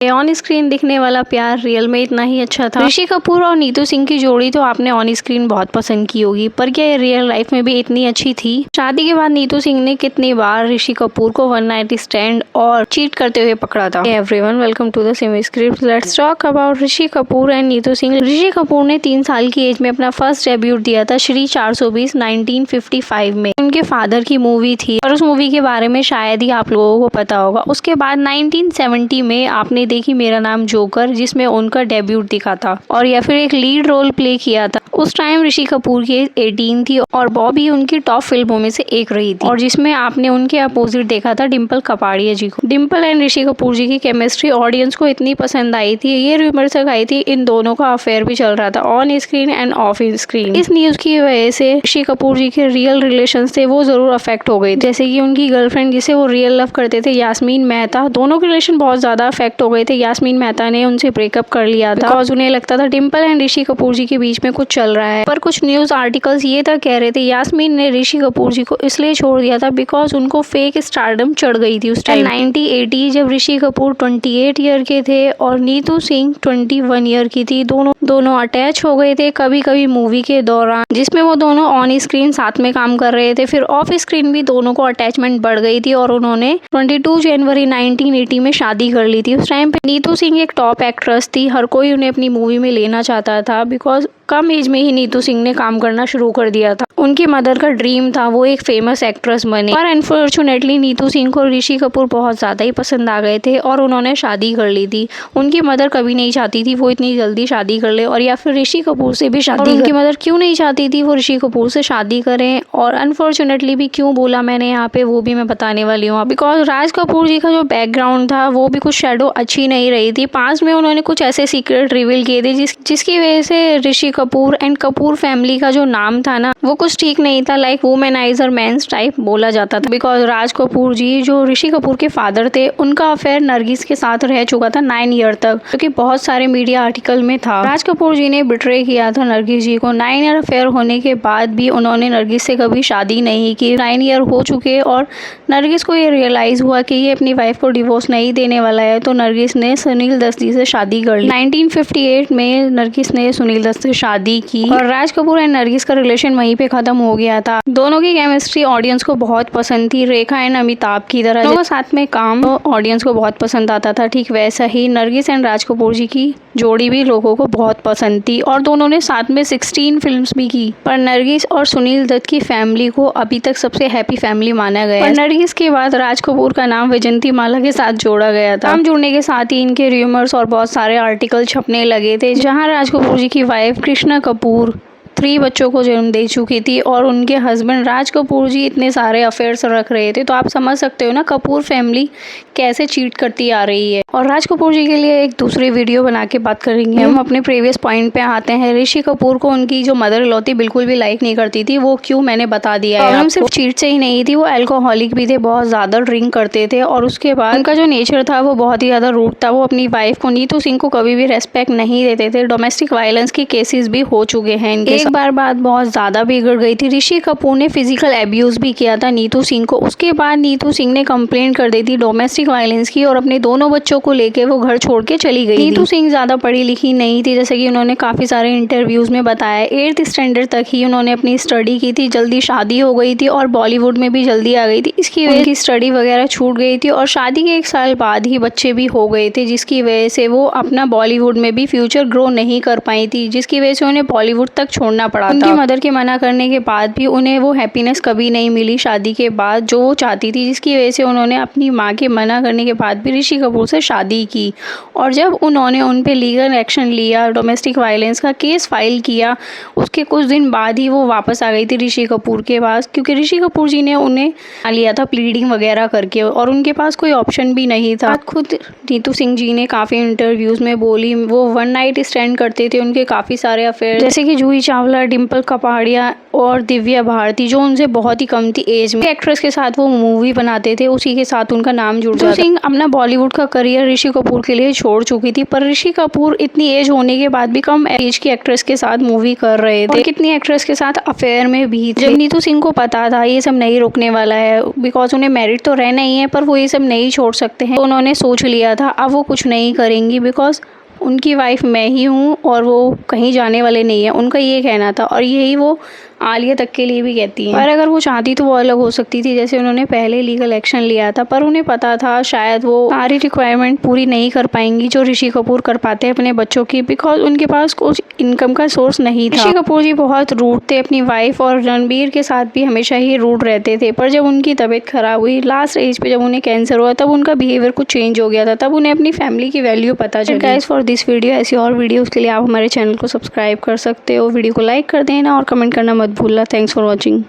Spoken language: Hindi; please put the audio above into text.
ऑन स्क्रीन दिखने वाला प्यार रियल में इतना ही अच्छा था। ऋषि कपूर और नीतू सिंह की जोड़ी तो आपने ऑन स्क्रीन बहुत पसंद की होगी, पर क्या ये रियल लाइफ में भी इतनी अच्छी थी? शादी के बाद नीतू सिंह ने कितनी बार ऋषि कपूर को वन नाइट स्टैंड और चीट करते हुए पकड़ा था। Everyone, welcome to the Simi script. Let's talk about Rishi Kapoor and Neetu Singh. Rishi Kapoor ने 3 साल की एज में अपना फर्स्ट डेब्यूट दिया था श्री 420 1955 में। उनके फादर की मूवी थी और उस मूवी के बारे में शायद ही आप लोगों को पता होगा। उसके बाद 1970 में आपने देखी मेरा नाम जोकर, जिसमें उनका डेब्यूट दिखा था और या फिर एक लीड रोल प्ले किया था। उस टाइम ऋषि कपूर की 18 थी और बॉबी उनकी टॉप फिल्मों में से एक रही थी, और जिसमें आपने उनके अपोजिट देखा था डिम्पल कपाड़िया जी को। डिम्पल एंड ऋषि कपूर जी की केमिस्ट्री ऑडियंस को इतनी पसंद आई थी, ये रूमर तक आई थी इन दोनों का अफेयर भी चल रहा था on screen end of screen. इस न्यूज की वजह से ऋषि कपूर जी के रियल रिलेशन थे वो जरूर अफेक्ट हो गए, जैसे कि उनकी गर्लफ्रेंड जिसे वो रियल लव करते थे यास्मीन मेहता, दोनों के रिलेशन बहुत ज्यादा अफेक्ट हो गए थे। यास्मीन मेहता ने उनसे ब्रेकअप कर लिया था बिकॉज उन्हें लगता था डिम्पल एंड ऋषि कपूर जी के बीच में कुछ चल रहा है। पर कुछ न्यूज आर्टिकल्स ये तक कह रहे थे यास्मीन ने ऋषि कपूर जी को इसलिए छोड़ दिया था बिकॉज उनको फेक स्टारडम चढ़ गई थी उस टाइम 1980, जब ऋषि कपूर 28 ईयर के थे और नीतू सिंह 21 ईयर की थी। दोनों अटैच हो गए थे कभी कभी मूवी के दौरान, जिसमें वो दोनों ऑन स्क्रीन साथ में काम कर रहे थे। फिर ऑफ स्क्रीन भी दोनों को अटैचमेंट बढ़ गई थी और उन्होंने 22 जनवरी 1980 में शादी कर ली थी। उस टाइम पे नीतू सिंह एक टॉप एक्ट्रेस थी, हर कोई उन्हें अपनी मूवी में लेना चाहता था बिकॉज कम एज में ही नीतू सिंह ने काम करना शुरू कर दिया था। उनकी मदर का ड्रीम था वो एक फेमस एक्ट्रेस बने, पर अनफॉर्चुनेटली नीतू सिंह को ऋषि कपूर बहुत ज़्यादा ही पसंद आ गए थे और उन्होंने शादी कर ली थी। उनकी मदर कभी नहीं चाहती थी वो इतनी जल्दी शादी कर ले और या फिर ऋषि कपूर से भी शादी। उनकी मदर क्यों नहीं चाहती थी वो ऋषि कपूर से शादी करें, और अनफॉर्चुनेटली भी क्यों बोला मैंने यहाँ पे वो भी मैं बताने वाली हूँ। बिकॉज राज कपूर जी का जो बैकग्राउंड था वो भी कुछ शेडो अच्छी नहीं रही थी। पास में उन्होंने कुछ ऐसे सीक्रेट रिवील किए थे जिसकी वजह से ऋषि कपूर एंड कपूर फैमिली का जो नाम था ना वो कुछ ठीक नहीं था, लाइक वुमेनाइजर मेंस टाइप बोला जाता था। बिकॉज राज कपूर जी जो ऋषि कपूर के फादर थे उनका अफेयर नरगिस के साथ रह चुका था 9 ईयर तक, क्योंकि बहुत सारे मीडिया आर्टिकल में था। राज कपूर जी ने बिट्रे किया था नरगिस जी को। 9 ईयर अफेयर होने के बाद भी उन्होंने नरगिस से कभी शादी नहीं की। 9 ईयर हो चुके और नरगिस को ये रियलाइज हुआ कि ये अपनी वाइफ को डिवोर्स नहीं देने वाला है, तो नरगिस ने सुनील दत्त जी से शादी कर ली। 1958 में नरगिस ने सुनील दत्त से शादी की और राज कपूर एंड नरगिस का रिलेशन वहीं पे खत्म हो गया था। दोनों की केमिस्ट्री ऑडियंस को बहुत पसंद थी, रेखा एंड अमिताभ की तरह। दोनों साथ में काम ऑडियंस को बहुत पसंद आता था। ठीक वैसा ही नरगिस एंड राज कपूर जी की जोड़ी भी लोगों को बहुत पसंद थी और दोनों ने साथ में 16 फिल्म्स भी की। पर नरगिस और सुनील दत्त की फैमिली को अभी तक सबसे हैप्पी फैमिली माना गया है। नरगिस के बाद राज कपूर का नाम वैजंती माला के साथ जोड़ा गया था। नाम जुड़ने के साथ ही इनके रूमर्स और बहुत सारे आर्टिकल छपने लगे थे, जहाँ राज कपूर जी की वाइफ कृष्णा कपूर 3 बच्चों को जन्म दे चुकी थी और उनके हस्बैंड राज कपूर जी इतने सारे अफेयर्स रख रहे थे। तो आप समझ सकते हो ना कपूर फैमिली कैसे चीट करती आ रही है। और राज कपूर जी के लिए एक दूसरी वीडियो बना के बात करेंगे। हम अपने प्रीवियस पॉइंट पे आते हैं। ऋषि कपूर को उनकी जो मदर इन लॉ थी बिल्कुल भी लाइक नहीं करती थी, वो क्यों मैंने बता दिया है। हम सिर्फ चीट से ही नहीं थी, वो अल्कोहलिक भी थे, बहुत ज़्यादा ड्रिंक करते थे और उसके बाद उनका जो नेचर था वो बहुत ही ज़्यादा रूड था। वो अपनी वाइफ को नीतू सिंह को कभी भी रेस्पेक्ट नहीं देते थे। डोमेस्टिक वायलेंस के केसेस भी हो चुके हैं इनके। एक बार बात बहुत ज़्यादा बिगड़ गई थी। ऋषि कपूर ने फिजिकल एब्यूज़ भी किया था नीतू सिंह को। उसके बाद नीतू सिंह ने कंप्लेंट कर दी थी डोमेस्टिक वायलेंस की और अपने दोनों बच्चों को लेके वो घर छोड़ के चली गई। नीतू सिंह ज़्यादा पढ़ी लिखी नहीं थी, जैसे कि उन्होंने काफ़ी सारे इंटरव्यूज़ में बताया। 8th स्टैंडर्ड तक ही उन्होंने अपनी स्टडी की थी, जल्दी शादी हो गई थी और बॉलीवुड में भी जल्दी आ गई थी। इसकी वजह से स्टडी वगैरह छूट गई थी और शादी के 1 साल बाद ही बच्चे भी हो गए थे, जिसकी वजह से वो अपना बॉलीवुड में भी फ्यूचर ग्रो नहीं कर पाई थी, जिसकी वजह से उन्हें बॉलीवुड तक छोड़ना पड़ा था। उनकी मदर के मना करने के बाद भी उन्हें वो हैप्पीनेस कभी नहीं मिली शादी के बाद जो वो चाहती थी, जिसकी वजह से उन्होंने अपनी माँ के मना करने के बाद भी ऋषि कपूर से शादी की। और जब उन्होंने उन पे लीगल एक्शन लिया, डोमेस्टिक वायलेंस का केस फाइल किया, उसके कुछ दिन बाद ही वो वापस आ गई थी ऋषि कपूर के पास, क्योंकि ऋषि कपूर जी ने उन्हें लिया था प्लीडिंग वगैरह करके और उनके पास कोई ऑप्शन भी नहीं था। खुद नीतू सिंह जी ने काफ़ी इंटरव्यूज़ में बोली वो वन नाइट स्टैंड करते थे, उनके काफ़ी सारे अफेयर, जैसे कि जूही चावला चावला, डिम्पल कपाड़िया और दिव्या भारती, जो उनसे बहुत ही कम थी एज में, एक्ट्रेस के साथ वो मूवी बनाते थे, उसी के साथ उनका नाम जुड़ जाता। सिंह अपना बॉलीवुड का करियर ऋषि कपूर के लिए छोड़ चुकी थी, पर ऋषि कपूर इतनी एज होने के बाद भी कम एज की एक्ट्रेस के साथ मूवी कर रहे थे और कितनी एक्ट्रेस के साथ अफेयर में भी थे। जब नीतू सिंह को पता था ये सब नहीं रुकने वाला है, बिकॉज उन्हें मैरिड तो रहना ही है, पर वो ये सब नहीं छोड़ सकते हैं, तो उन्होंने सोच लिया था अब वो कुछ नहीं करेंगी, बिकॉज उनकी वाइफ मैं ही हूँ और वो कहीं जाने वाले नहीं है, उनका ये कहना था। और यही वो आलिया तक के लिए भी कहती हैं। पर अगर वो चाहती तो वो अलग हो सकती थी, जैसे उन्होंने पहले लीगल एक्शन लिया था, पर उन्हें पता था शायद वो सारी रिक्वायरमेंट पूरी नहीं कर पाएंगी जो ऋषि कपूर कर पाते हैं अपने बच्चों की, बिकॉज उनके पास कुछ इनकम का सोर्स नहीं था। ऋषि कपूर जी बहुत रूड थे अपनी वाइफ, और रणबीर के साथ भी हमेशा ही रूड रहते थे, पर जब उनकी तबीयत खराब हुई लास्ट एज पे, जब उन्हें कैंसर हुआ, तब उनका बिहेवियर कुछ चेंज हो गया था, तब उन्हें अपनी फैमिली की वैल्यू पता चली। गाइस फॉर दिस वीडियो, ऐसी और वीडियोस के लिए आप हमारे चैनल को सब्सक्राइब कर सकते हो, वीडियो को लाइक कर देना और कमेंट करना मत भूलना। Thanks for watching.